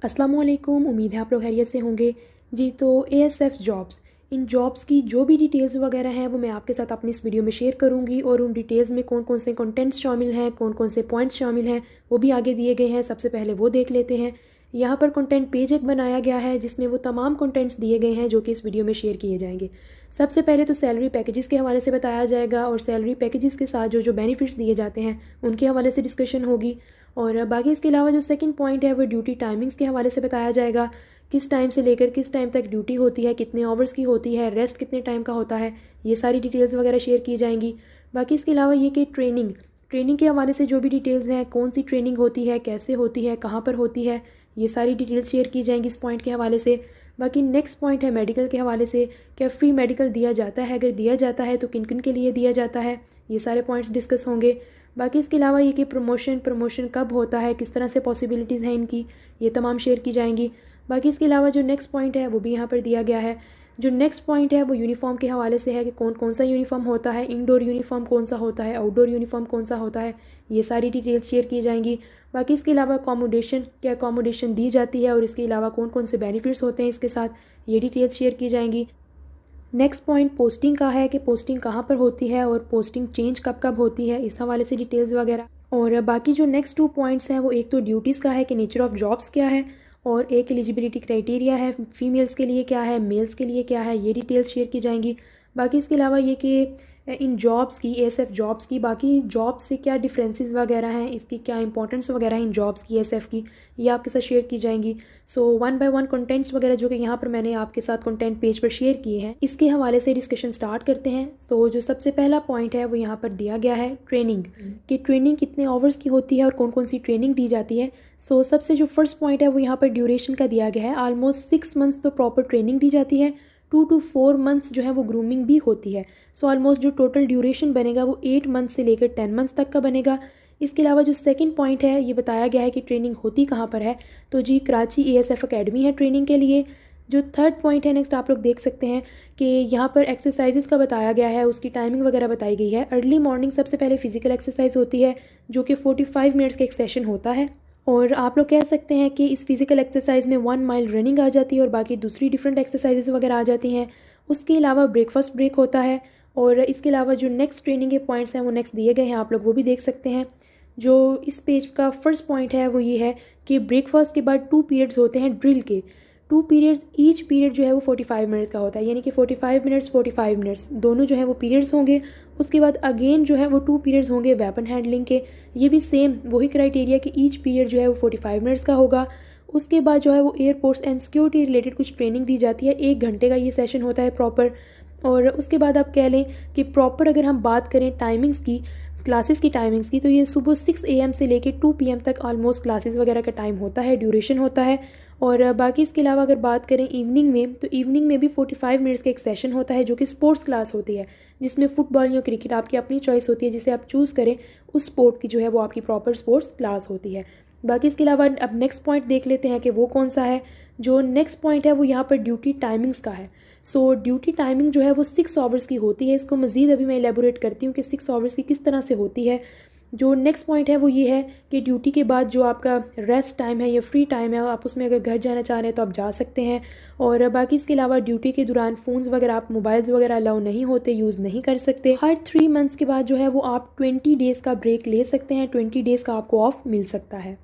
अस्सलाम वालेकुम। उम्मीद है आप लोग खैरियत से होंगे जी। तो एएसएफ जॉब्स, इन जॉब्स की जो भी डिटेल्स वगैरह हैं वो मैं आपके साथ अपनी इस वीडियो में शेयर करूंगी और उन डिटेल्स में कौन कौन से कंटेंट्स शामिल हैं, कौन कौन से पॉइंट्स शामिल हैं वो भी आगे दिए गए हैं। सबसे पहले वो देख लेते हैं। यहाँ पर कंटेंट पेज एक बनाया गया है जिसमें वो तमाम कंटेंट्स दिए गए हैं जो कि इस वीडियो में शेयर किए जाएंगे। सबसे पहले तो सैलरी पैकेजेस के हवाले से बताया जाएगा और सैलरी पैकेजेस के साथ जो जो बेनिफिट्स दिए जाते हैं उनके हवाले से डिस्कशन होगी। और बाकी इसके अलावा जो सेकंड पॉइंट है वो ड्यूटी टाइमिंग्स के हवाले से बताया जाएगा। किस टाइम से लेकर किस टाइम तक ड्यूटी होती है, कितने आवर्स की होती है, रेस्ट कितने टाइम का होता है, ये सारी डिटेल्स वगैरह शेयर की जाएंगी। बाकी इसके अलावा ये कि ट्रेनिंग के हवाले से जो भी डिटेल्स हैं, कौन सी ट्रेनिंग होती है, कैसे होती है, कहाँ पर होती है, ये सारी डिटेल्स शेयर की जाएंगी इस पॉइंट के हवाले से। बाकी नेक्स्ट पॉइंट है मेडिकल के हवाले से, क्या फ्री मेडिकल दिया जाता है, अगर दिया जाता है तो किन किन के लिए दिया जाता है, ये सारे पॉइंट्स डिस्कस होंगे। बाकी इसके अलावा ये कि प्रमोशन कब होता है, किस तरह से पॉसिबिलिटीज़ हैं इनकी, ये तमाम शेयर की जाएंगी। बाकी इसके अलावा जो नेक्स्ट पॉइंट है वो भी यहाँ पर दिया गया है। जो नेक्स्ट पॉइंट है वो यूनिफॉर्म के हवाले से है कि कौन कौन सा यूनिफॉर्म होता है, इंडोर यूनिफॉर्म कौन सा होता है, आउटडोर यूनिफॉर्म कौन सा होता है, ये सारी डिटेल्स शेयर की जाएंगी। बाकी इसके अलावा अकोमोडेशन, क्या अकोमोडेशन दी जाती है और इसके अलावा कौन कौन से बेनिफिट्स होते हैं इसके साथ, ये डिटेल्स शेयर की जाएंगी। नेक्स्ट पॉइंट पोस्टिंग का है कि पोस्टिंग कहाँ पर होती है और पोस्टिंग चेंज कब कब होती है, इस हवाले से डिटेल्स वगैरह। और बाकी जो नेक्स्ट 2 पॉइंट्स हैं वो एक तो ड्यूटीज़ का है कि नेचर ऑफ़ जॉब्स क्या है, और एक एलिजिबिलिटी क्राइटेरिया है, फीमेल्स के लिए क्या है, मेल्स के लिए क्या है, ये डिटेल्स शेयर की जाएंगी। बाकी इसके अलावा ये कि इन जॉब्स की, एएसएफ जॉब्स की बाकी जॉब्स से क्या डिफरेंसेस वगैरह हैं, इसकी क्या इंपॉर्टेंस वगैरह है इन जॉब्स की, एएसएफ की, ये आपके साथ शेयर की जाएंगी। सो 1 बाय 1 कंटेंट्स वगैरह जो कि यहाँ पर मैंने आपके साथ कंटेंट पेज पर शेयर किए हैं, इसके हवाले से डिस्कशन स्टार्ट करते हैं। तो जो सबसे पहला पॉइंट है वो यहाँ पर दिया गया है ट्रेनिंग, कि ट्रेनिंग कितने आवर्स की होती है और कौन कौन सी ट्रेनिंग दी जाती है। सो सबसे जो फर्स्ट पॉइंट है वो यहाँ पर ड्यूरेशन का दिया गया है। ऑलमोस्ट 6 मंथ्स तो प्रॉपर ट्रेनिंग दी जाती है, 2 to 4 मंथ्स जो है वो ग्रूमिंग भी होती है। सो ऑलमोस्ट जो टोटल ड्यूरेशन बनेगा वो 8 मंथ से लेकर 10 मंथ्स तक का बनेगा। इसके अलावा जो सेकंड पॉइंट है ये बताया गया है कि ट्रेनिंग होती कहाँ पर है, तो जी कराची एएसएफ एकेडमी है ट्रेनिंग के लिए। जो थर्ड पॉइंट है नेक्स्ट आप लोग देख सकते हैं कि यहाँ पर एक्सरसाइजेस का बताया गया है, उसकी टाइमिंग वगैरह बताई गई है। अर्ली मॉर्निंग सबसे पहले फ़िज़िकल एक्सरसाइज होती है जो कि 45 मिनट्स का एक सेशन होता है, और आप लोग कह सकते हैं कि इस फिज़िकल एक्सरसाइज में 1 माइल रनिंग आ जाती है और बाकी दूसरी डिफरेंट एक्सरसाइजेस वगैरह आ जाती हैं। उसके अलावा ब्रेकफास्ट ब्रेक होता है। और इसके अलावा जो नेक्स्ट ट्रेनिंग के पॉइंट्स हैं वो नेक्स्ट दिए गए हैं, आप लोग वो भी देख सकते हैं। जो इस पेज का फर्स्ट पॉइंट है वो ये है कि ब्रेकफास्ट के बाद 2 पीरियड्स होते हैं ड्रिल के। 2 पीरियड्स, ईच पीरियड जो है वो 45 मिनट्स का होता है, यानी कि 45 मिनट्स दोनों जो है वो पीरियड्स होंगे। उसके बाद अगेन जो है वो 2 पीरियड्स होंगे वेपन हैंडलिंग के, ये भी सेम वही क्राइटेरिया कि ईच पीरियड जो है वो 45 मिनट्स का होगा। उसके बाद जो है वो एयरपोर्ट्स एंड सिक्योरिटी रिलेटेड कुछ ट्रेनिंग दी जाती है, 1 घंटे का ये सेशन होता है प्रॉपर। और उसके बाद आप कह लें कि प्रॉपर अगर हम बात करें टाइमिंग्स की, क्लासेस की टाइमिंग्स की, तो ये सुबह 6 AM से लेके 2 PM तक ऑलमोस्ट क्लासेस वगैरह का टाइम होता है, ड्यूरेशन होता है। और बाकी इसके अलावा अगर बात करें इवनिंग में, तो इवनिंग में भी 45 मिनट्स का एक सेशन होता है जो कि स्पोर्ट्स क्लास होती है, जिसमें फुटबॉल या क्रिकेट आपकी अपनी चॉइस होती है, जिसे आप चूज़ करें उस स्पोर्ट की जो है वो आपकी प्रॉपर स्पोर्ट्स क्लास होती है। बाकी इसके अलावा अब नेक्स्ट पॉइंट देख लेते हैं कि वो कौन सा है। जो नेक्स्ट पॉइंट है वो यहाँ पर ड्यूटी टाइमिंग्स का है। सो ड्यूटी टाइमिंग जो है वो 6 आवर्स की होती है। इसको मज़ीद अभी मैं एलेबोरेट करती हूँ कि 6 आवर्स की किस तरह से होती है। जो नेक्स्ट पॉइंट है वो ये है कि ड्यूटी के बाद जो आपका रेस्ट टाइम है या फ्री टाइम है, आप उसमें अगर घर जाना चाह रहे हैं तो आप जा सकते हैं। और बाकी इसके अलावा ड्यूटी के दौरान फ़ोन्स वगैरह, आप मोबाइल्स वगैरह अलाउ नहीं होते, यूज़ नहीं कर सकते। हर 3 मंथ्स के बाद जो है वो आप 20 डेज़ का ब्रेक ले सकते हैं, 20 डेज़ का आपको ऑफ मिल सकता है।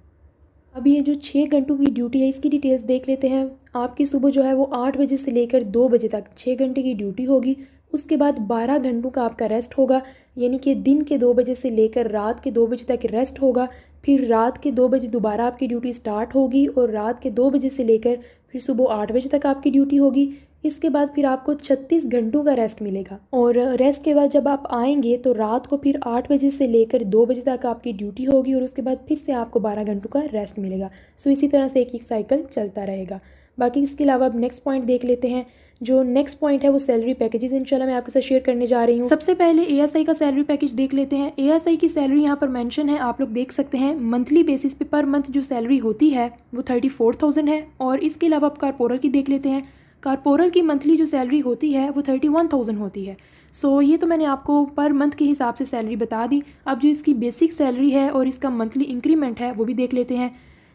अब ये जो 6 घंटों की ड्यूटी है इसकी डिटेल्स देख लेते हैं। आपकी सुबह जो है वो 8 बजे से लेकर 2 बजे तक 6 घंटे की ड्यूटी होगी। उसके बाद 12 घंटों का आपका रेस्ट होगा, यानी कि दिन के 2 बजे से लेकर रात के 2 बजे तक रेस्ट होगा। फिर रात के 2 बजे दोबारा आपकी ड्यूटी स्टार्ट होगी और रात के 2 बजे से लेकर फिर सुबह 8 बजे तक आपकी ड्यूटी होगी। इसके बाद फिर आपको 36 घंटों का रेस्ट मिलेगा। और रेस्ट के बाद जब आप आएंगे तो रात को फिर 8 बजे से लेकर 2 बजे तक आपकी ड्यूटी होगी और उसके बाद फिर से आपको 12 घंटों का रेस्ट मिलेगा। सो इसी तरह से एक साइकिल चलता रहेगा। बाकी इसके अलावा अब नेक्स्ट पॉइंट देख लेते हैं। जो नेक्स्ट पॉइंट है वो सैलरी पैकेजेस इंशाल्लाह मैं आपके साथ शेयर करने जा रही हूँ। सबसे पहले एएसआई का सैलरी पैकेज देख लेते हैं। एएसआई की सैलरी यहाँ पर मेंशन है, आप लोग देख सकते हैं। मंथली बेसिस पे पर मंथ जो सैलरी होती है वो 34,000 है। और इसके अलावा आप कारपोरल की देख लेते हैं। कारपोरल की मंथली जो सैलरी होती है वो 31,000 होती है। सो ये तो मैंने आपको पर मंथ के हिसाब से सैलरी बता दी। अब जो इसकी बेसिक सैलरी है और इसका मंथली इंक्रीमेंट है वो भी देख लेते हैं।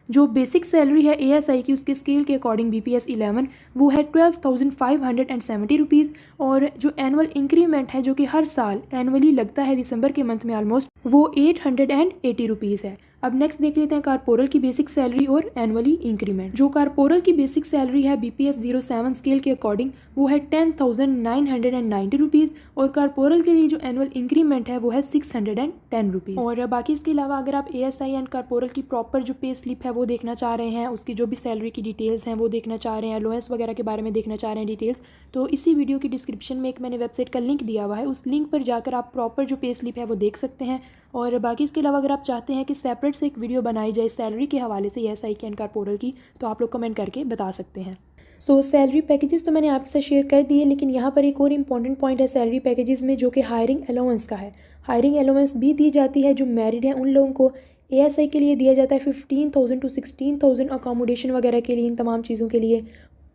जो बेसिक सैलरी है एएसआई की उसके स्केल के अकॉर्डिंग बीपीएस 11 वो है 12,570 रुपीज़। और जो एनुअल इंक्रीमेंट है जो कि हर साल एनुअली लगता है दिसंबर के मंथ में ऑलमोस्ट, वो 880 रुपीज़ है। अब नेक्स्ट देख लेते हैं कारपोरल की बेसिक सैलरी और एनुअली इंक्रीमेंट। जो कारपोरल की बेसिक सैलरी है बीपीएस 07 स्केल के अकॉर्डिंग वो है 10,990 रुपीज़। और कारपोरल के लिए जो एनुअल इंक्रीमेंट है वो है 610 रुपीज़। और बाकी इसके अलावा अगर आप एएसआई एंड कारपोरल की प्रॉपर जो पे स्लिप है वो देखना चाह रहे हैं, उसकी जो भी सैलरी की डिटेल्स हैं वो देखना चाह रहे हैं, अलाउंस वगैरह के बारे में देखना चाह रहे हैं डिटेल्स, तो इसी वीडियो की डिस्क्रिप्शन में एक मैंने वेबसाइट का लिंक दिया हुआ है, उस लिंक पर जाकर आप प्रॉपर जो पे स्लिप है वो देख सकते हैं। और बाकी इसके अलावा अगर आप चाहते हैं कि सेपरेट से एक वीडियो बनाई जाए सैलरी के हवाले से एएसआई की एंड कारपोरल की, तो आप लोग कमेंट करके बता सकते हैं। सो सैलरी पैकेजेस तो मैंने आपके साथ शेयर कर दिए, लेकिन यहाँ पर एक और इम्पॉर्टेंट पॉइंट है सैलरी पैकेजेस में, जो कि हायरिंग अलाउंस का है। हायरिंग अलाउंस भी दी जाती है जो मैरिड हैं उन लोगों को। एएसआई के लिए दिया जाता है 15,000 to 16,000 अकोमोडेशन वगैरह के लिए, इन तमाम चीज़ों के लिए।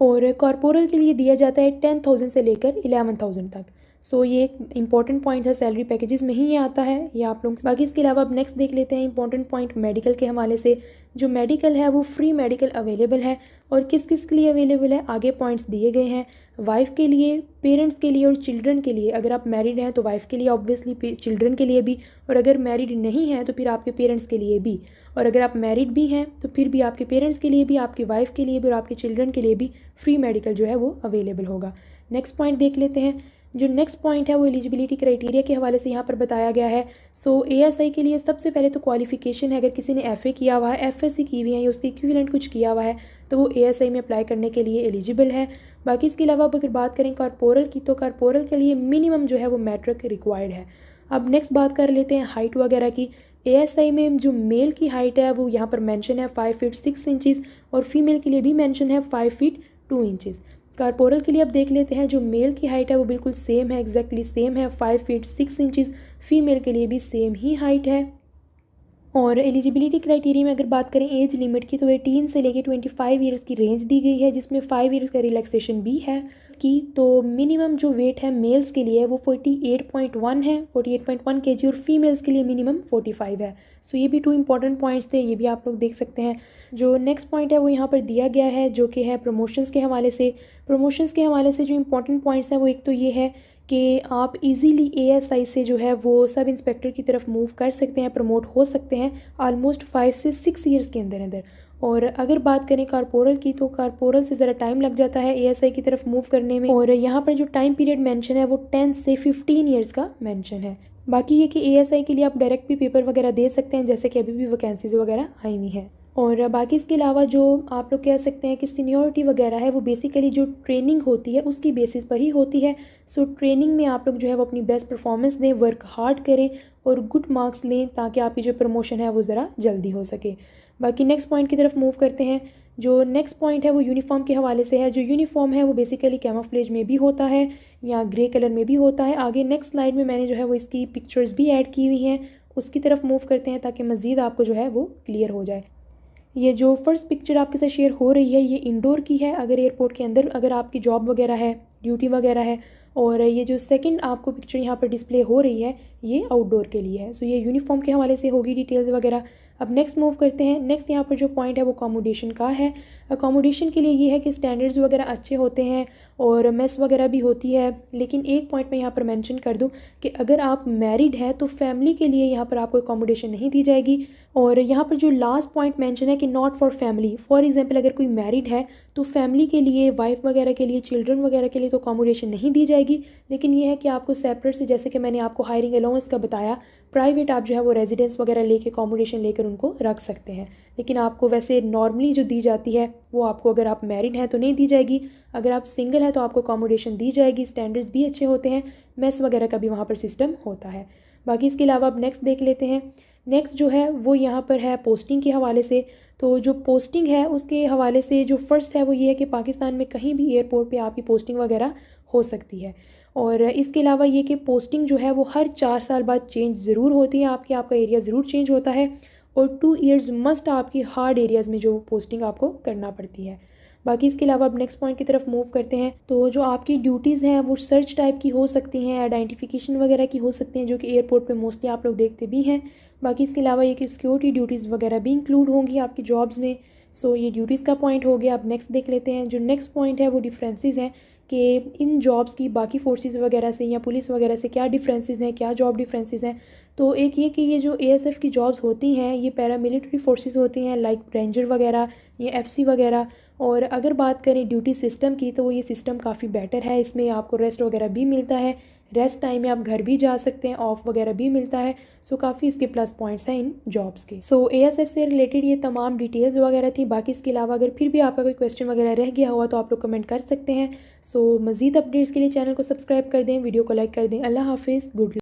और कॉर्पोरल के लिए दिया जाता है 10,000 से लेकर 11,000 तक। सो ये एक इंपॉर्टेंट पॉइंट है, सैलरी पैकेजेस में ही ये आता है, ये आप लोग। बाकी इसके अलावा अब नेक्स्ट देख लेते हैं इंपॉर्टेंट पॉइंट मेडिकल के हवाले से। जो मेडिकल है वो फ्री मेडिकल अवेलेबल है, और किस किस के लिए अवेलेबल है आगे पॉइंट्स दिए गए हैं। वाइफ के लिए, पेरेंट्स के लिए और चिल्ड्रन के लिए। अगर आप मैरिड हैं तो वाइफ के लिए ऑब्वियसली, चिल्ड्रन के लिए भी, और अगर मैरिड नहीं हैं तो फिर आपके पेरेंट्स के लिए भी। और अगर आप मैरिड भी हैं तो फिर भी आपके पेरेंट्स के लिए भी, आपकी वाइफ के लिए भी और आपके चिल्ड्रन के लिए भी फ्री मेडिकल जो है वो अवेलेबल होगा। नेक्स्ट पॉइंट देख लेते हैं। जो नेक्स्ट पॉइंट है वो एलिजिबिलिटी क्राइटेरिया के हवाले से यहाँ पर बताया गया है। सो एएसआई के लिए सबसे पहले तो क्वालिफिकेशन है, अगर किसी ने एफए किया हुआ है, एफएससी की हुई है या उसके इक्विवेलेंट कुछ किया हुआ है तो वो एएसआई में अप्लाई करने के लिए एलिजिबल है। बाकी इसके अलावा अगर बात करें कॉर्पोरल की, तो कॉर्पोरल के लिए मिनिमम जो है वो मैट्रिक रिक्वायर्ड है। अब नेक्स्ट बात कर लेते हैं हाइट वगैरह की। एएसआई में जो मेल की हाइट है वो यहाँ पर मेंशन है 5 फीट 6 इंचज़, और फीमेल के लिए भी मेंशन है 5 फीट 2 इंचज़। कॉर्पोरल के लिए अब देख लेते हैं, जो मेल की हाइट है वो बिल्कुल सेम है, एग्जैक्टली सेम है, 5 फीट 6 इंचज़। फीमेल के लिए भी सेम ही हाइट है। और एलिजिबिलिटी क्राइटेरिया में अगर बात करें एज लिमिट की, तो 18 से लेकर 25 ईयर्स की रेंज दी गई है, जिसमें 5 ईयर्स का रिलैक्सेशन भी है की। तो मिनिमम जो वेट है मेल्स के लिए वो 48.1 है, 48.1 kg, और फीमेल्स के लिए मिनिमम 45 है। सो ये भी 2 इंपॉर्टेंट पॉइंट्स थे, ये भी आप लोग देख सकते हैं। जो नेक्स्ट पॉइंट है वो यहाँ पर दिया गया है, जो कि है प्रमोशंस के हवाले से। प्रमोशंस के हवाले से जो इंपॉर्टेंट पॉइंट्स हैं वो एक तो ये है कि आप इजीली एएसआई से जो है वो सब इंस्पेक्टर की तरफ मूव कर सकते हैं, प्रमोट हो सकते हैं ऑलमोस्ट 5 से 6 ईयर्स के अंदर अंदर। और अगर बात करें कॉर्पोरल की, तो कॉर्पोरल से ज़रा टाइम लग जाता है एएसआई की तरफ मूव करने में। और यहाँ पर जो टाइम पीरियड मेंशन है वो 10 से 15 ईयर्स का मेंशन है। बाकी ये कि एएसआई के लिए आप डायरेक्ट भी पेपर वगैरह दे सकते हैं, जैसे कि अभी भी वैकेंसीज वगैरह आई हुई हैं। और बाकी इसके अलावा जो आप लोग कह सकते हैं कि सीनियरिटी वगैरह है वो बेसिकली जो ट्रेनिंग होती है उसकी बेसिस पर ही होती है। सो ट्रेनिंग में आप लोग जो है वो अपनी बेस्ट परफॉर्मेंस दें, वर्क हार्ड करें और गुड मार्क्स लें, ताकि आपकी जो प्रमोशन है वो ज़रा जल्दी हो सके। बाकी नेक्स्ट पॉइंट की तरफ मूव करते हैं। जो नेक्स्ट पॉइंट है वो यूनिफॉर्म के हवाले से है। जो यूनिफॉर्म है वो बेसिकली कैमोफ्लेज में भी होता है या ग्रे कलर में भी होता है। आगे नेक्स्ट स्लाइड में मैंने जो है वो इसकी पिक्चर्स भी ऐड की हुई हैं, उसकी तरफ मूव करते हैं ताकि मज़ीद आपको जो है वो क्लियर हो जाए। ये जो फर्स्ट पिक्चर आपके साथ शेयर हो रही है ये इंडोर की है, अगर एयरपोर्ट के अंदर अगर आपकी जॉब वगैरह है, ड्यूटी वगैरह है। और ये जो सेकंड आपको पिक्चर यहाँ पर डिस्प्ले हो रही है ये आउटडोर के लिए है। सो ये यूनिफॉर्म के हवाले से होगी डिटेल्स वगैरह। अब नेक्स्ट मूव करते हैं। नेक्स्ट यहाँ पर जो पॉइंट है वो अकोमोडेशन का है। अकोमोडेशन के लिए ये है कि स्टैंडर्ड्स वगैरह अच्छे होते हैं और मेस वगैरह भी होती है। लेकिन एक पॉइंट मैं यहाँ पर मेंशन कर दूँ कि अगर आप मैरिड हैं तो फैमिली के लिए यहाँ पर आपको अकोमोडेशन नहीं दी जाएगी। और यहाँ पर जो लास्ट पॉइंट मेंशन है कि not for family, for example अगर कोई मैरिड है तो फैमिली के लिए, वाइफ वगैरह के लिए, चिल्ड्रन वगैरह के लिए तो अकोमोडेशन नहीं दी जाएगी। लेकिन ये है कि आपको सेपरेट से, जैसे कि मैंने आपको हायरिंग अलाउंस का बताया, प्राइवेट आप जो है वो रेजिडेंस वगैरह लेके अकोमोडेशन लेकर उनको रख सकते हैं। लेकिन आपको वैसे नॉर्मली जो दी जाती है वो आपको, अगर आप मैरिड हैं तो नहीं दी जाएगी, अगर आप सिंगल हैं तो आपको अकोमोडेशन दी जाएगी। स्टैंडर्ड्स भी अच्छे होते हैं, मेस वगैरह का भी वहाँ पर सिस्टम होता है। बाकी इसके अलावा अब नेक्स्ट देख लेते हैं। नेक्स्ट जो है वो यहाँ पर है पोस्टिंग के हवाले से। तो जो पोस्टिंग है उसके हवाले से जो फर्स्ट है वो ये है कि पाकिस्तान में कहीं भी एयरपोर्ट पे आपकी पोस्टिंग वगैरह हो सकती है। और इसके अलावा ये कि पोस्टिंग जो है वो हर 4 साल बाद चेंज ज़रूर होती है, आपका एरिया ज़रूर चेंज होता है। और 2 ईयर्स मस्ट आपकी हार्ड एरियाज़ में जो पोस्टिंग आपको करना पड़ती है। बाकी इसके अलावा अब नेक्स्ट पॉइंट की तरफ मूव करते हैं। तो जो आपकी ड्यूटीज़ हैं वो सर्च टाइप की हो सकती हैं, आइडेंटिफिकेशन वगैरह की हो सकती हैं, जो कि एयरपोर्ट पे मोस्टली आप लोग देखते भी हैं। बाकी इसके अलावा ये कि सिक्योरिटी ड्यूटीज़ वगैरह भी इंक्लूड होंगी आपकी जॉब्स में। सो ये ड्यूटीज़ का पॉइंट हो गया। अब नेक्स्ट देख लेते हैं। जो नेक्स्ट पॉइंट है वो डिफरेंसेस हैं कि इन जॉब्स की बाकी फोर्सेस वगैरह से या पुलिस वगैरह से क्या डिफरेंसेस हैं, क्या जॉब डिफरेंसेस हैं। तो एक ये कि ये जो एएसएफ की जॉब्स होती हैं ये पैरामिलिट्री फोर्सेस होती हैं, लाइक रेंजर वगैरह या एफसी वगैरह। और अगर बात करें ड्यूटी सिस्टम की तो ये सिस्टम काफ़ी बेटर है। इसमें आपको रेस्ट वगैरह भी मिलता है, रेस्ट टाइम में आप घर भी जा सकते हैं, ऑफ वगैरह भी मिलता है। सो काफ़ी इसके प्लस पॉइंट्स हैं इन जॉब्स के। सो एएसएफ से रिलेटेड ये तमाम डिटेल्स वगैरह थी। बाकी इसके अलावा अगर फिर भी आपका कोई क्वेश्चन वगैरह रह गया हुआ तो आप लोग कमेंट कर सकते हैं। सो मज़ीद अपडेट्स के लिए चैनल को सब्सक्राइब कर दें, वीडियो को लाइक कर दें। अल्लाह हाफिज़, गुड।